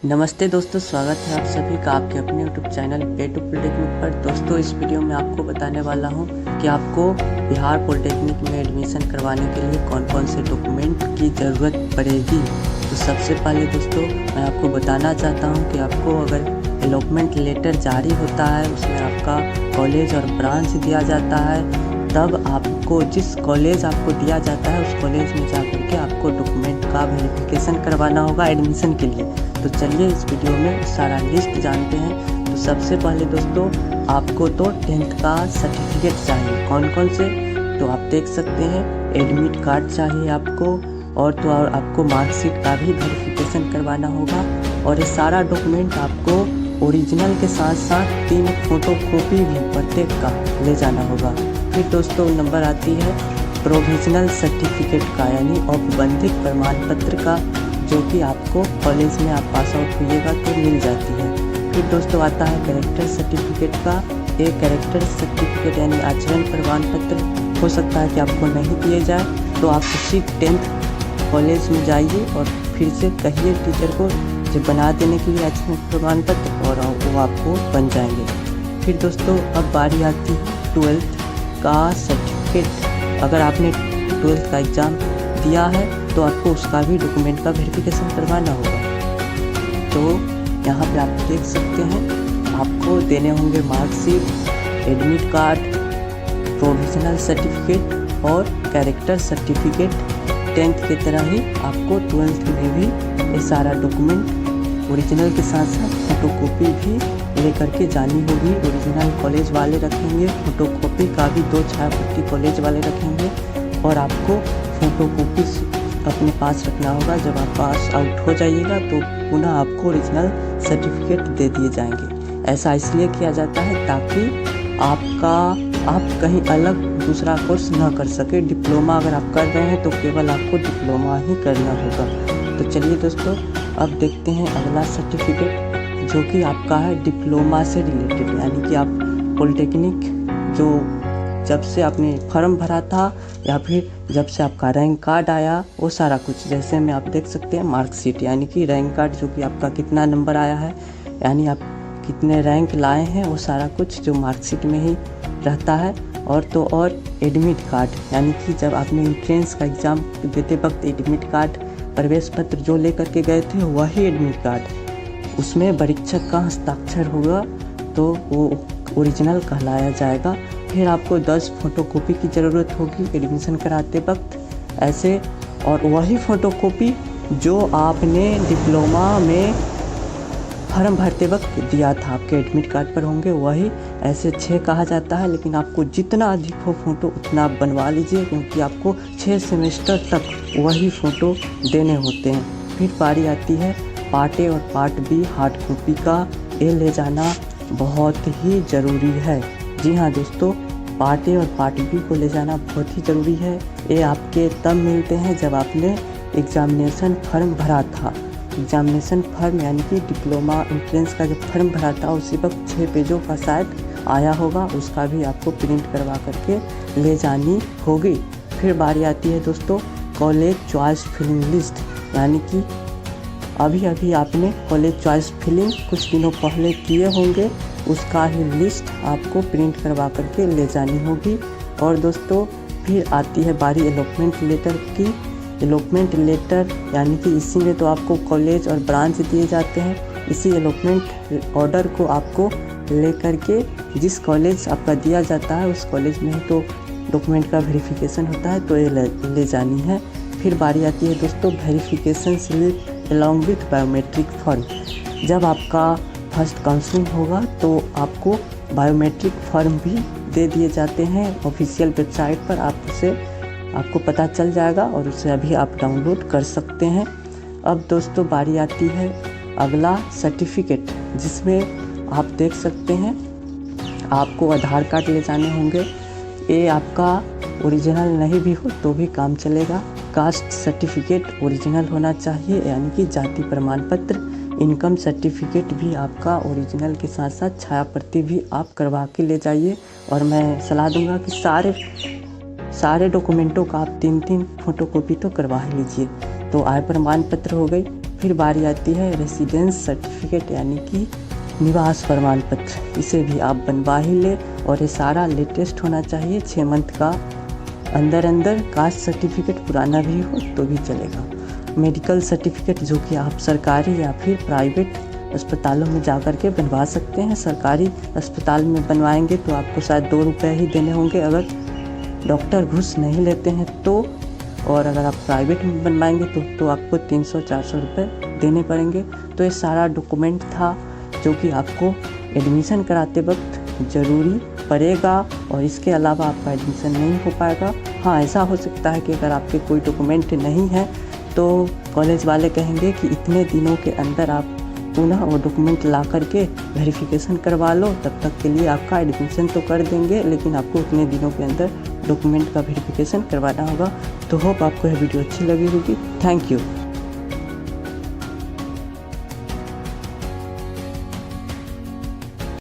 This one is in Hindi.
नमस्ते दोस्तों, स्वागत है आप सभी का आपके अपने YouTube channel A to polytechnic पर। दोस्तों, इस वीडियो में आपको बताने वाला हूं कि आपको बिहार पॉलिटेक्निक में एडमिशन करवाने के लिए कौन कौन से डॉक्यूमेंट की ज़रूरत पड़ेगी। तो सबसे पहले दोस्तों मैं आपको बताना चाहता हूं कि आपको अगर अलॉटमेंट लेटर जारी होता है, उसमें आपका कॉलेज और ब्रांच दिया जाता है, तब आपको जिस कॉलेज आपको दिया जाता है उस कॉलेज में जाकर के आपको डॉक्यूमेंट का वेरिफिकेशन करवाना होगा एडमिशन के लिए। तो चलिए इस वीडियो में सारा लिस्ट जानते हैं। तो सबसे पहले दोस्तों आपको तो 10th का सर्टिफिकेट चाहिए। कौन कौन से, तो आप देख सकते हैं एडमिट कार्ड चाहिए आपको, और आपको मार्कशीट का भी वेरिफिकेशन करवाना होगा। और ये सारा डॉक्यूमेंट आपको ओरिजिनल के साथ साथ 3 फोटोकॉपी भी प्रत्येक का ले जाना होगा। फिर दोस्तों नंबर आती है प्रोविजनल सर्टिफिकेट का, यानी औपबंधिक प्रमाण पत्र का, जो कि आपको कॉलेज में आप पास आउट होइएगा तो मिल जाती है। फिर दोस्तों आता है कैरेक्टर सर्टिफिकेट का। एक कैरेक्टर सर्टिफिकेट यानी आचरण प्रमाण पत्र हो सकता है कि आपको नहीं दिए जाए, तो आप उसी 10th कॉलेज में जाइए और फिर से कहिए टीचर को जो बना देने के लिए आचरण प्रमाण पत्र, और वो आपको बन जाएंगे। फिर दोस्तों अब बारी आती है 12th का सर्टिफिकेट। अगर आपने 12th का एग्ज़ाम दिया है तो आपको उसका भी डॉक्यूमेंट का वेरिफिकेशन करवाना होगा। तो यहाँ पे आप देख सकते हैं आपको देने होंगे marksheet, admit card, provisional certificate और कैरेक्टर सर्टिफिकेट। 10th की तरह ही आपको 12th में भी ये सारा डॉक्यूमेंट ओरिजिनल के साथ साथ फोटोकॉपी भी लेकर के जानी होगी। ओरिजिनल कॉलेज वाले रखेंगे, फोटोकॉपी का भी 2 छायाप्रति कॉलेज वाले रखेंगे, और आपको फोटोकॉपी अपने पास रखना होगा। जब आप पास आउट हो जाइएगा तो पुनः आपको ओरिजिनल सर्टिफिकेट दे दिए जाएंगे। ऐसा इसलिए किया जाता है ताकि आप कहीं अलग दूसरा कोर्स ना कर सके। डिप्लोमा अगर आप कर रहे हैं तो केवल आपको डिप्लोमा ही करना होगा। तो चलिए दोस्तों अब देखते हैं अगला सर्टिफिकेट, जो कि आपका है डिप्लोमा से रिलेटेड, यानी कि आप पॉलिटेक्निक जो जब से आपने फॉर्म भरा था या फिर जब से आपका रैंक कार्ड आया, वो सारा कुछ। जैसे में आप देख सकते हैं मार्कशीट, यानी कि रैंक कार्ड, जो कि आपका कितना नंबर आया है, यानी आप कितने रैंक लाए हैं, वो सारा कुछ जो मार्कशीट में ही रहता है। और एडमिट कार्ड, यानी कि जब आपने एंट्रेंस का एग्ज़ाम देते वक्त एडमिट कार्ड, प्रवेश पत्र जो लेकर के गए थे वही एडमिट कार्ड, उसमें परीक्षक का हस्ताक्षर होगा तो वो ओरिजिनल कहलाया जाएगा। फिर आपको 10 फोटोकॉपी की ज़रूरत होगी एडमिशन कराते वक्त ऐसे, और वही फ़ोटोकॉपी जो आपने डिप्लोमा में फॉर्म भरते वक्त दिया था आपके एडमिट कार्ड पर होंगे वही। ऐसे 6 कहा जाता है, लेकिन आपको जितना अधिक हो फ़ोटो उतना आप बनवा लीजिए, क्योंकि आपको 6 सेमेस्टर तक वही फ़ोटो देने होते हैं। फिर पारी आती है पार्ट ए और पार्ट बी हार्ड कॉपी का। ये ले जाना बहुत ही ज़रूरी है। जी हाँ दोस्तों, पार्ट ए और पार्ट बी को ले जाना बहुत ही ज़रूरी है। ये आपके तब मिलते हैं जब आपने एग्ज़ामिनेशन फॉर्म भरा था। एग्ज़ामिनेशन फॉर्म यानी कि डिप्लोमा एंट्रेंस का जब फॉर्म भरा था उसी वक्त 6 पेजों का शायद आया होगा, उसका भी आपको प्रिंट करवा करके ले जानी होगी। फिर बारी आती है दोस्तों कॉलेज चॉइस फिलिंग लिस्ट, यानी कि अभी आपने कॉलेज चॉइस फिलिंग कुछ दिनों पहले किए होंगे, उसका ही लिस्ट आपको प्रिंट करवा करके ले जानी होगी। और दोस्तों फिर आती है बारी अलॉटमेंट लेटर की। अलॉटमेंट लेटर यानी कि इसी में तो आपको कॉलेज और ब्रांच दिए जाते हैं। इसी अलॉटमेंट ऑर्डर को आपको लेकर के जिस कॉलेज आपका दिया जाता है उस कॉलेज में तो डॉक्यूमेंट का वेरिफिकेशन होता है, तो ये ले जानी है। फिर बारी आती है दोस्तों verification slip along with biometric form. जब आपका फर्स्ट काउंसलिंग होगा तो आपको बायोमेट्रिक फॉर्म भी दे दिए जाते हैं ऑफिशियल वेबसाइट पर। आपको पता चल जाएगा और उसे अभी आप डाउनलोड कर सकते हैं। अब दोस्तों बारी आती है अगला सर्टिफिकेट, जिसमें आप देख सकते हैं आपको आधार कार्ड ले जाने होंगे। ये आपका ओरिजिनल नहीं भी हो तो भी काम चलेगा। कास्ट सर्टिफिकेट ओरिजिनल होना चाहिए, यानी कि जाति प्रमाण पत्र। इनकम सर्टिफिकेट भी आपका ओरिजिनल के साथ साथ छाया प्रति भी आप करवा के ले जाइए। और मैं सलाह दूंगा कि सारे डॉक्यूमेंटों का आप 3-3 फोटोकॉपी तो करवा ही लीजिए। तो आय प्रमाण पत्र हो गई। फिर बारी आती है रेसिडेंस सर्टिफिकेट यानी कि निवास प्रमाण पत्र। इसे भी आप बनवा ही ले और ये सारा लेटेस्ट होना चाहिए, 6 मंथ का अंदर। कास्ट सर्टिफिकेट पुराना भी हो तो भी चलेगा। मेडिकल सर्टिफिकेट जो कि आप सरकारी या फिर प्राइवेट अस्पतालों में जा कर के बनवा सकते हैं। सरकारी अस्पताल में बनवाएंगे तो आपको शायद 2 रुपये ही देने होंगे अगर डॉक्टर घूस नहीं लेते हैं तो, और अगर आप प्राइवेट में बनवाएंगे तो आपको 300-400 रुपये देने पड़ेंगे। तो ये सारा डॉक्यूमेंट था जो कि आपको एडमिशन कराते वक्त ज़रूरी पड़ेगा, और इसके अलावा आपका एडमिशन नहीं हो पाएगा। हाँ, ऐसा हो सकता है कि अगर आपके कोई डॉक्यूमेंट नहीं है तो कॉलेज वाले कहेंगे कि इतने दिनों के अंदर आप पुनः वो डॉक्यूमेंट ला करके वेरिफिकेशन करवा लो, तब तक के लिए आपका एडमिशन तो कर देंगे, लेकिन आपको उतने दिनों के अंदर डॉक्यूमेंट का वेरिफिकेशन करवाना होगा। तो होप आपको यह वीडियो अच्छी लगी होगी। Thank you.